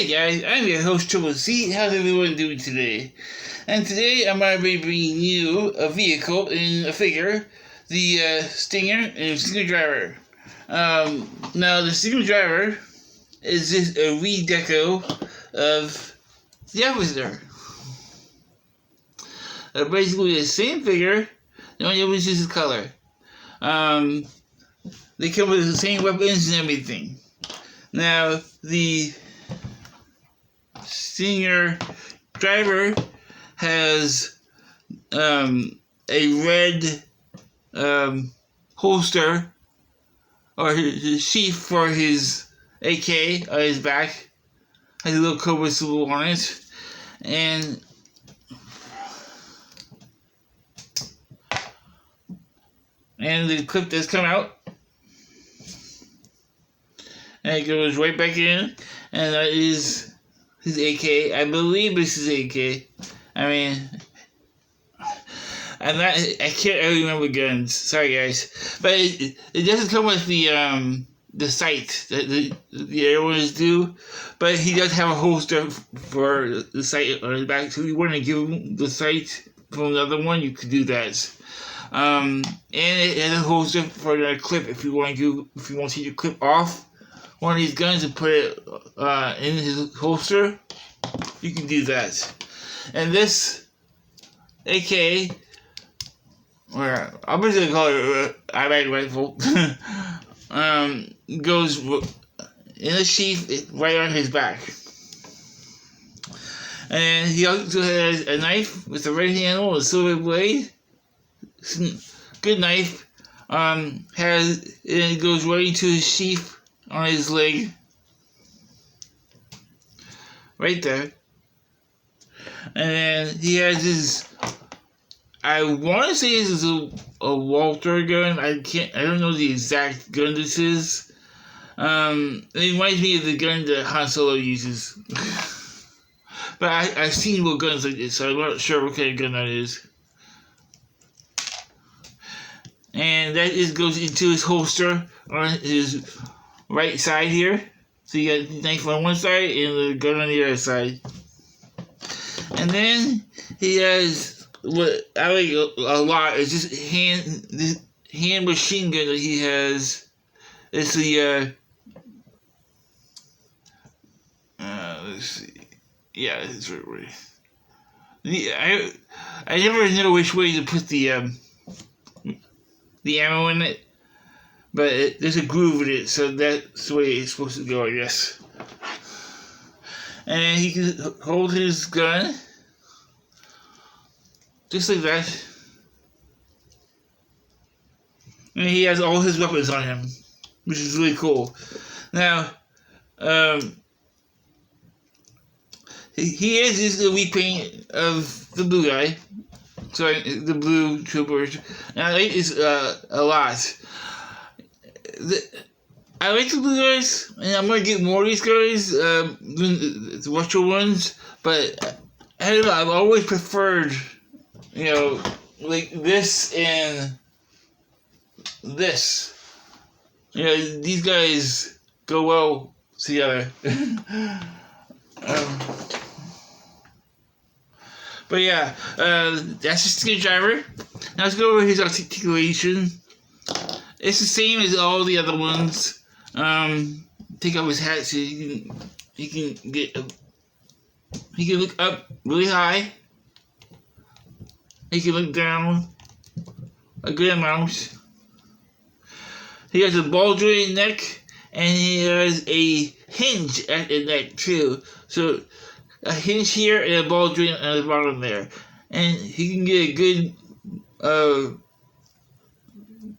Hi guys, I'm your host Triple C. How's everyone doing today? And today I'm going to be bringing you a vehicle in a figure, the Stinger and Stinger Driver. Now the Stinger Driver is just a redeco of the Officer. Basically the same figure, the only difference is the color. They come with the same weapons and everything. Now the Stinger Driver has a red holster or his sheath for his AK on his back. Has a little Cobra symbol on it, and the clip that's come out, and it goes right back in, and that is his AK. I believe this is AK. I mean, I can't really remember guns. Sorry guys, but it doesn't come with the sight that the other ones do. But he does have a holster for the sight on his back. So if you want to give him the sight from the other one, you could do that. And it has a holster for the clip if you want to take your clip off one of these guns and put it in his holster, you can do that. And this AK, or I'm just gonna call it automatic rifle, goes in a sheath right on his back. And he also has a knife with a red handle, a silver blade. Good knife. It goes right into his sheath on his leg, right there. And then he has his, I want to say this is a Walter gun. I don't know the exact gun this is. It reminds me of the gun that Han Solo uses. But I've seen more guns like this, so I'm not sure what kind of gun that is. And that goes into his holster on his right side here. So you got the knife on one side and the gun on the other side. And then he has what I like a lot is this hand machine gun that he has. It's the let's see. Yeah, it's right. I never know which way to put the ammo in it. But there's a groove in it, so that's the way it's supposed to go, I guess. And he can hold his gun, just like that. And he has all his weapons on him, which is really cool. Now, he is the repaint of the blue guy. Sorry, the blue troopers. And I like this a lot. I like the blue guys, and I'm gonna get more of these guys, the retro ones. But I don't know. I've always preferred, like this and this. These guys go well together. But yeah, that's the Stinger Driver. Now let's go over his articulation. It's the same as all the other ones. Take off his hat so he can look up really high. He can look down a good amount. He has a ball jointed neck, and he has a hinge at the neck too. So a hinge here and a ball joint at the bottom there, and he can get a good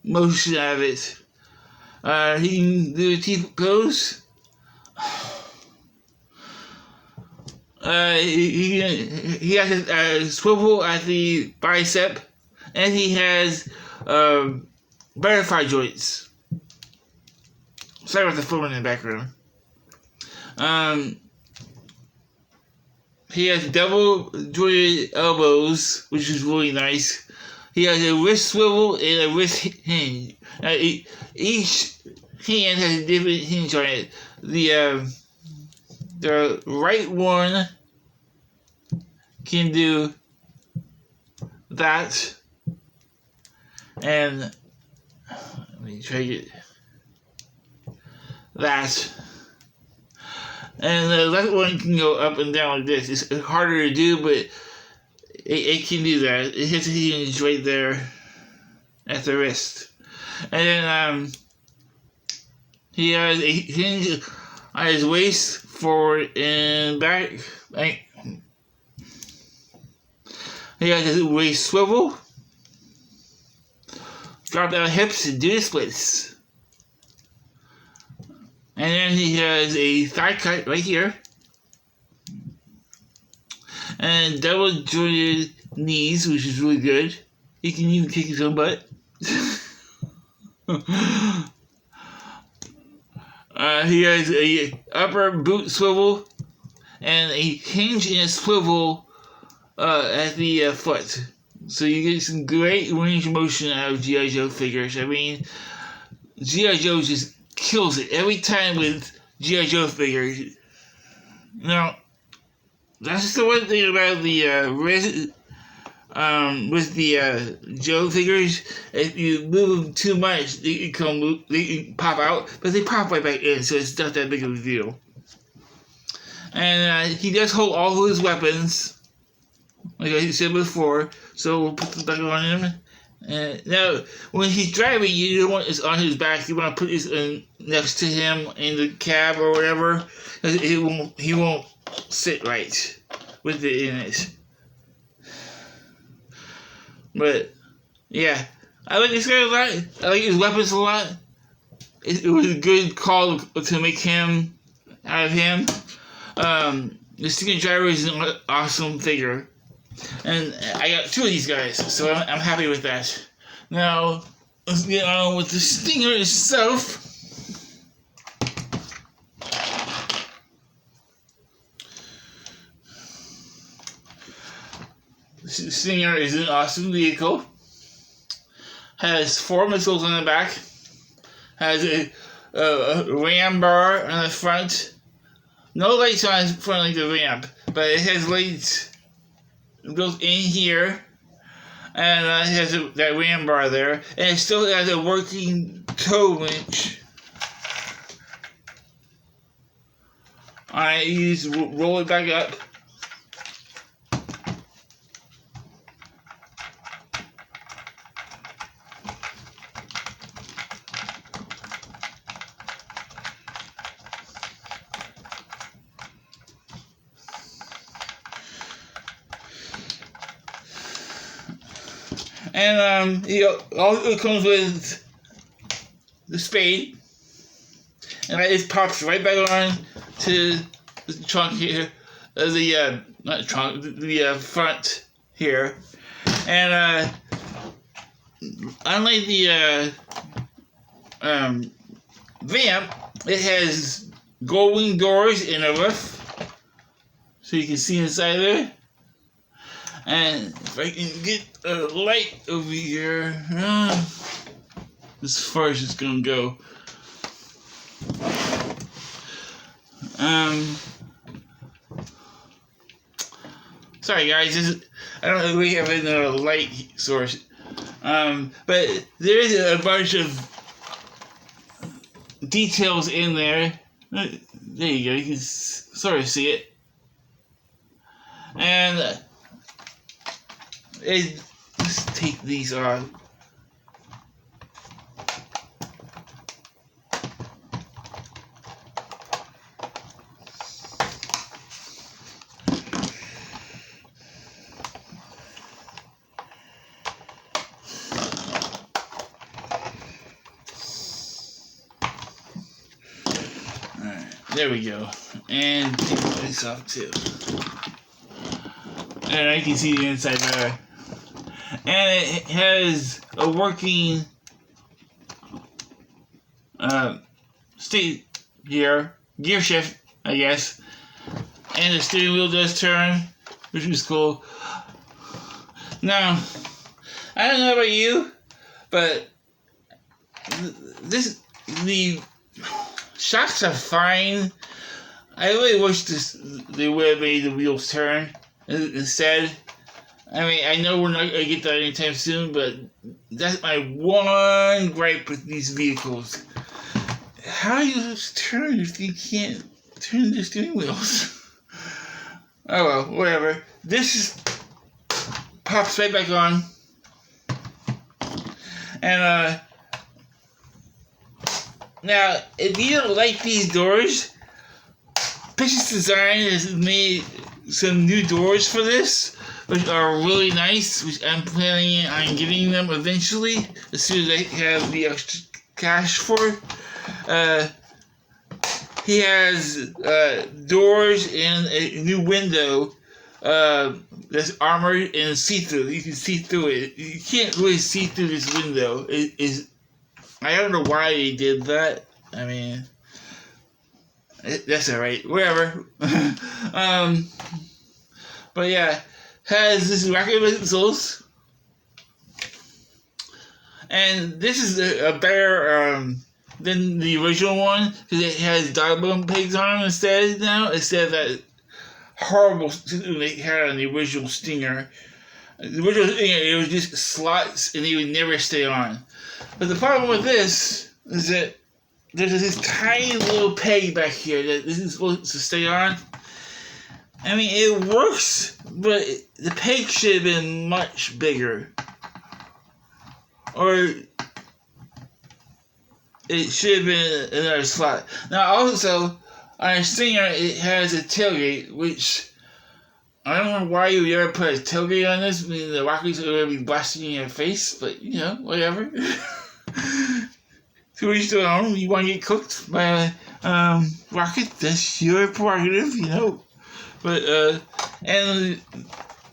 motion out of it. He can do a teeth pose. He has a swivel at the bicep, and he has butterfly joints. Sorry about the phone in the background. He has double jointed elbows, which is really nice. He has a wrist swivel and a wrist hinge. Each hand has a different hinge on it. The the right one can do that, and let me try to get that, and the left one can go up and down like this. It's harder to do, but it can do that. It hits the hinge right there at the wrist, and then he has a hinge on his waist, forward and back. He has his waist swivel, drop down hips and do the splits. And then he has a thigh cut right here, and double jointed knees, which is really good. He can even kick his own butt. He has a upper boot swivel and a hinge and a swivel at the foot. So you get some great range of motion out of G.I. Joe figures. I mean, G.I. Joe just kills it every time with G.I. Joe figures. Now, that's just the one thing about the with the Joe figures. If you move them too much, they can pop out, but they pop right back in, so it's not that big of a deal. And he does hold all of his weapons, like I said before, so we'll put them back on him. Now, when he's driving, you don't want this on his back. You want to put this next to him in the cab or whatever. He won't sit right with it in it. But yeah, I like this guy a lot. I like his weapons a lot. It was a good call to make him out of him. The Stinger Driver is an awesome figure. And I got two of these guys, so I'm happy with that. Now, let's get on with the Stinger itself. The Stinger is an awesome vehicle. Has 4 missiles on the back. Has a ram bar on the front. No lights on the front like the ramp, but it has lights built in here, and it has that ram bar there, and it still has a working tow winch. Alright, you just roll it back up. And it also comes with the spade, and it pops right back on to the trunk here, not trunk, the front here. And unlike the vamp, it has gold wing doors in a roof, so you can see inside there. And if I can get a light over here, as far as it's gonna go. Sorry guys, I don't know if we have another light source. But there is a bunch of details in there. There you go, you can sort of see it. And let's take these off. Alright, there we go. And take this off too. And I can see the inside there. And it has a working state gear shift, I guess. And the steering wheel does turn, which is cool. Now, I don't know about you, but the shocks are fine. I really wish they would have made the wheels turn instead. I mean, I know we're not going to get that anytime soon, but that's my one gripe with these vehicles. How do you turn if you can't turn the steering wheels? Oh well, whatever. This is pops right back on. And now, if you don't like these doors, Pixie's Design has made some new doors for this, which are really nice, which I'm planning on getting them eventually, as soon as I have the extra cash for it. He has doors and a new window that's armored and see-through. You can see through it. You can't really see through this window. I don't know why they did that. I mean, that's alright. Whatever. But yeah, has this rocket missiles, and this is a better than the original one because it has dog bone pegs on them instead of that horrible system they had on the original Stinger. The original Stinger, it was just slots and they would never stay on. But the problem with this is that there's this tiny little peg back here that this is supposed to stay on. I mean, it works, but the peg should have been much bigger. Or it should have been another slot. Now, also, on a Stinger, it has a tailgate, which I don't know why you would ever put a tailgate on this. I mean, the rockets are going to be blasting in your face, but, you know, whatever. To each their own. You want to get cooked by a rocket, that's your prerogative, you know. But, and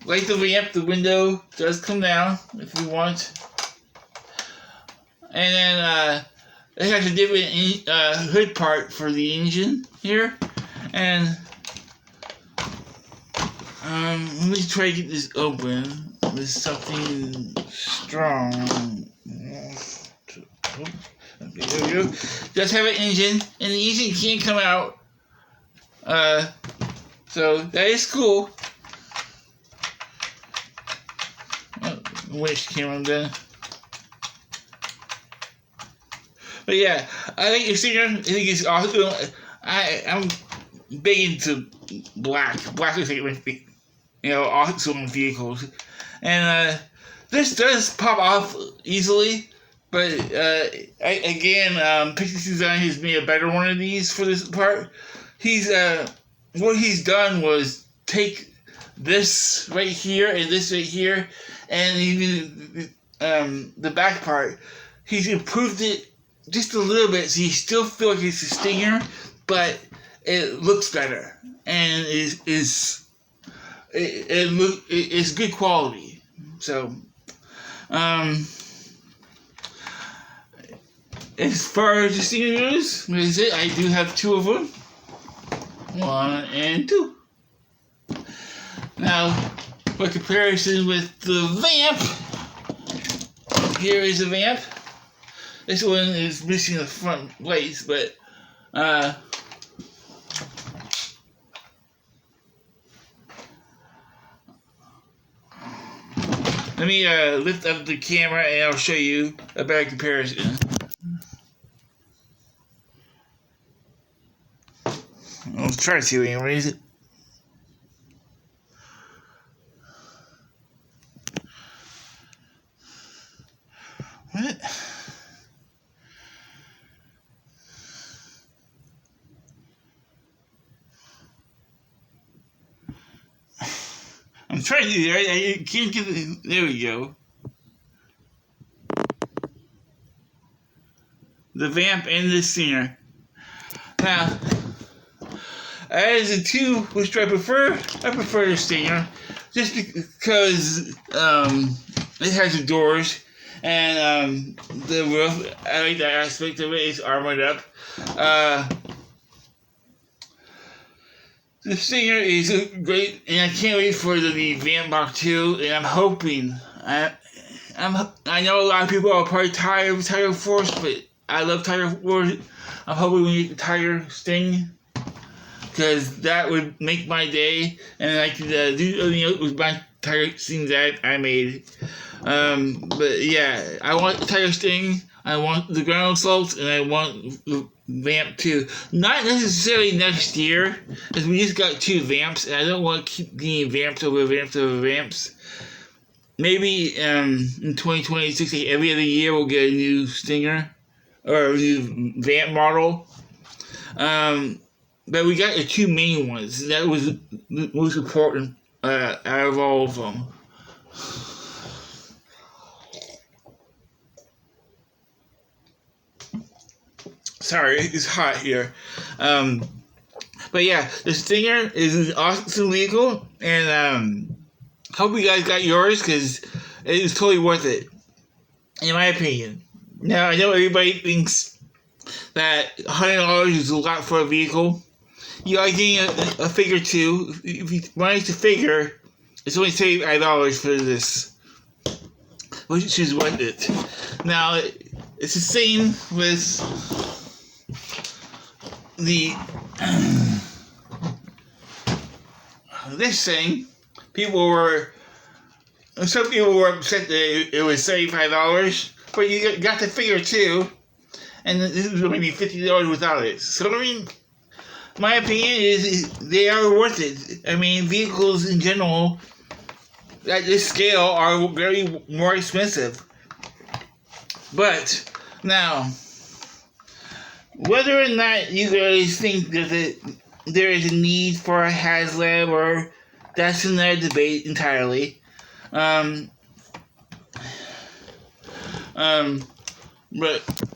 like the ramp, the window does come down if you want. And then, it has a different hood part for the engine here. And, let me try to get this open with something strong. Okay, there we go. Does have an engine, and the engine can't come out. So that is cool. Which camera then? But yeah, I think your Stinger. I think it's awesome. I'm big into black. Black is like, you know, awesome vehicles, and this does pop off easily. But Pixie Design has made a better one of these for this part. What he's done was take this right here and this right here, and even the back part, he's improved it just a little bit, so you still feel like it's a Stinger, but it looks better and it's good quality. So, as far as the Stinger goes, I do have two of them. 1 and 2. Now, for comparison with the Vamp, here is the Vamp. This one is missing the front plates, but let me lift up the camera and I'll show you a better comparison. I'll try to see if we can raise it. What? I'm trying to do that. I can't get it. There we go. The Vamp and the Stinger. Now, as a 2, which do I prefer? I prefer the Stinger, just because it has the doors and the roof. I like that aspect of it. It's armored up. The Stinger is great, and I can't wait for the Vamp Mark 2. And I'm hoping. I know a lot of people are probably tired of Tiger Force, but I love Tiger Force. I'm hoping we get the Tiger Sting because that would make my day, and I could do with my tire scenes that I made. But yeah, I want the tire sting, I want the ground assault, and I want the vamp too. Not necessarily next year, because we just got 2 vamps, and I don't want to keep getting vamps over vamps over vamps. Maybe in 2026, like every other year, we'll get a new stinger or a new vamp model. But we got the 2 main ones. That was the most important out of all of them. Sorry, it's hot here. But yeah, the Stinger is an awesome vehicle, and hope you guys got yours, because it is totally worth it, in my opinion. Now, I know everybody thinks that $100 is a lot for a vehicle. You are getting a figure too. If you want to figure, it's only $35 for this, which is worth it. Now, it's the same with the this thing. Some people were upset that it was $75, but you got the figure too, and this is going to be $50 without it. So I mean, my opinion is they are worth it. I mean, vehicles in general at this scale are very more expensive. But now, whether or not you guys think that there is a need for a HasLab, or that's another debate entirely. But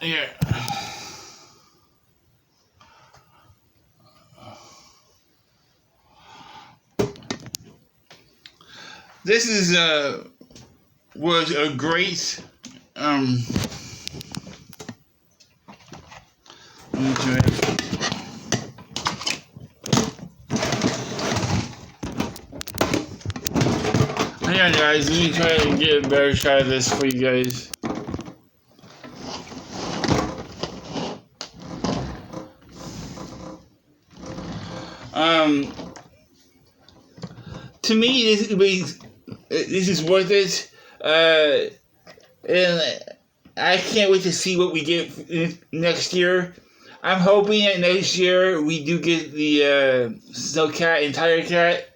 yeah. This was a great let me try it. Hang on, guys. Let me try to get a better shot of this for you guys. To me, this is worth it, and I can't wait to see what we get next year. I'm hoping that next year we do get the Snowcat and Tiger Cat,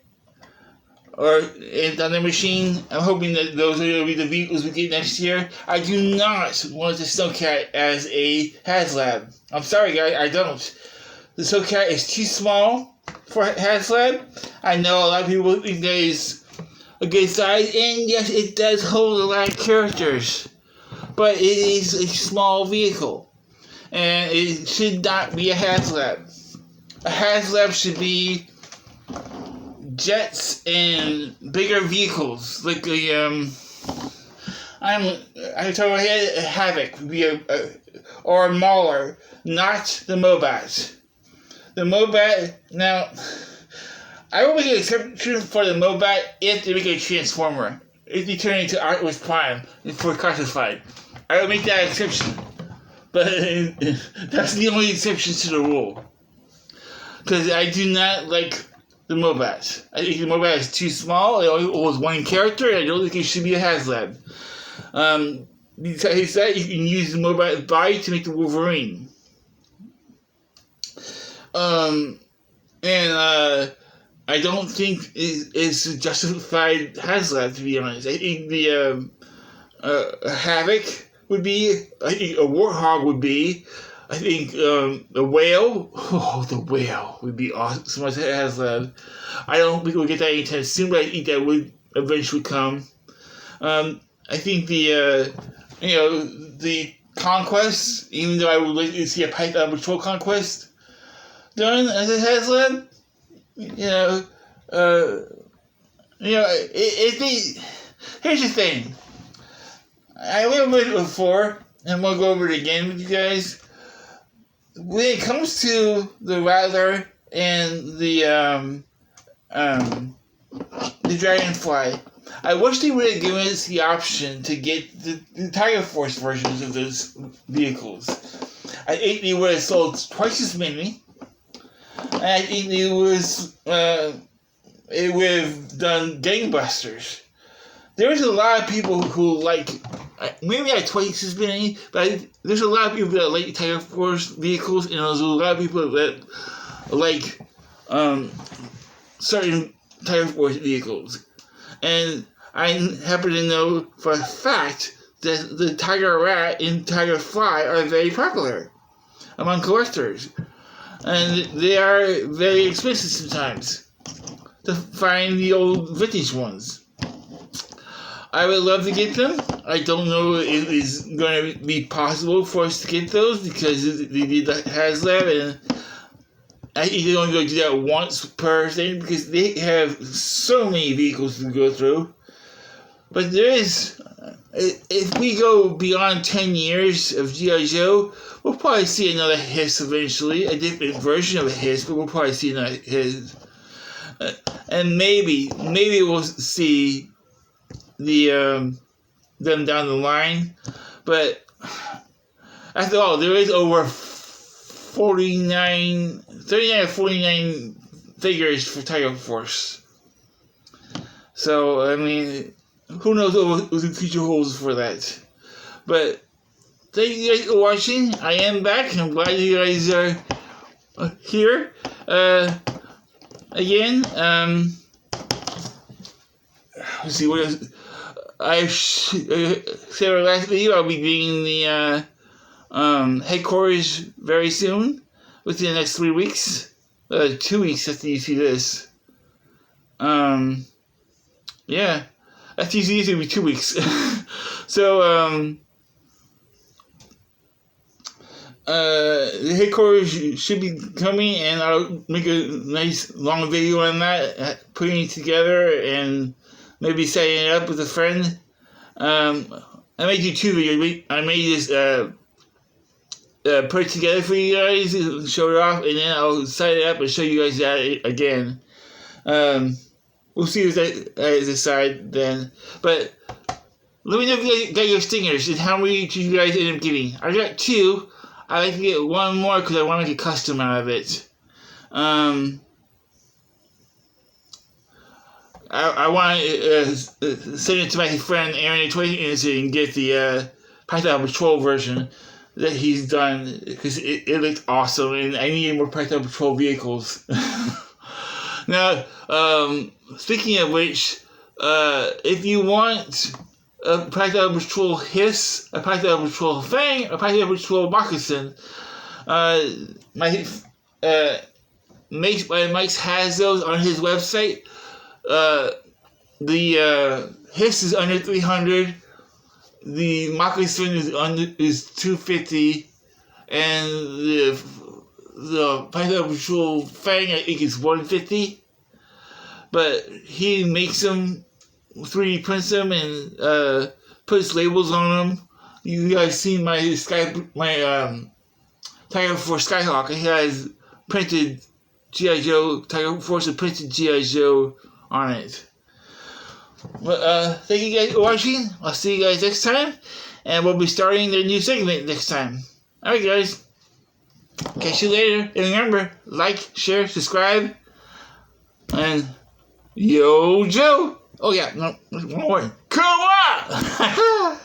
or Thunder Machine. I'm hoping that those are going to be the vehicles we get next year. I do not want the Snowcat as a HasLab. I'm sorry, guys, I don't. The Snowcat is too small for HasLab. I know a lot of people think that is a good size, and yes, it does hold a lot of characters, but it is a small vehicle, and it should not be a HasLab. A HasLab should be jets and bigger vehicles, like I told my head, a Havoc would be or a Mauler, not the Mobat. The Mobat, now, I will make an exception for the Mobat if they make a Transformer. If they turn into Optimus Prime for classified, I will make that exception. But that's the only exception to the rule. Because I do not like the Mobat. I think the Mobat is too small. It only holds one character, and I don't think it should be a HasLab. Besides that, you can use the Mobat body to make the Wolverine. I don't think it's a justified HasLab, to be honest. I think the Havoc would be, I think a Warthog would be, I think the Whale, the Whale would be awesome as a HasLab. I don't think we'll get that anytime soon, but I think that would eventually come. I think the Conquest, even though I would like to see a Python Patrol Conquest done as a HasLab, here's the thing. I went over it before, and I'm gonna go over it again with you guys. When it comes to the Rattler and the Dragonfly, I wish they would have given us the option to get the Tiger Force versions of those vehicles. I think they would have sold twice as many. I think it would have done gangbusters. There's a lot of people who like, maybe I twice as many, but there's a lot of people that like Tiger Force vehicles, and there's a lot of people that like certain Tiger Force vehicles. And I happen to know for a fact that the Tiger Rat and Tiger Fly are very popular among collectors. And they are very expensive sometimes to find the old vintage ones. I would love to get them. I don't know if it's going to be possible for us to get those because they did the HasLab, and I think they're only going to do that once per thing because they have so many vehicles to go through. But there is, if we go beyond 10 years of G.I. Joe, we'll probably see another Hiss eventually, a different version of a Hiss, but we'll probably see another Hiss. And maybe we'll see them down the line. But after all, there is over 39 or 49 figures for Tiger Force. So, I mean, who knows what the future holds for that. But thank you guys for watching. I am back. I'm glad you guys are here. Again, let's see what else. I said our last video, I'll be doing the headquarters very soon, within the next 3 weeks. 2 weeks after you see this. Yeah. After you see this, it'll be 2 weeks. So, the headquarters should be coming, and I'll make a nice long video on that, putting it together and maybe setting it up with a friend. I may do 2 videos. I may just put it together for you guys, show it off, and then I'll set it up and show you guys that again. We'll see if that decide then. But let me know if you guys got your stingers and how many did you guys end up getting. I got 2. I like to get one more because I want to make a custom out of it. I want to send it to my friend Aaron at 20 Innocent and get the Python Patrol version that he's done because it looked awesome, and I need more Python Patrol vehicles. Now, speaking of which, if you want a Python Patrol Hiss, a Python Patrol Fang, a Python Patrol Moccasin, Mike's has those on his website. The Hiss is under 300. The Moccasin is 250, and the Python Patrol Fang I think is 150. But he makes them, 3D prints them, and puts labels on them. You guys see my Tiger Force Skyhawk. It has printed G.I. Joe, Tiger Force and printed G.I. Joe on it. But thank you guys for watching. I'll see you guys next time, and we'll be starting the new segment next time. Alright guys, catch you later, and remember, like, share, subscribe, and Yo Joe! Oh yeah, no, one more. Come on!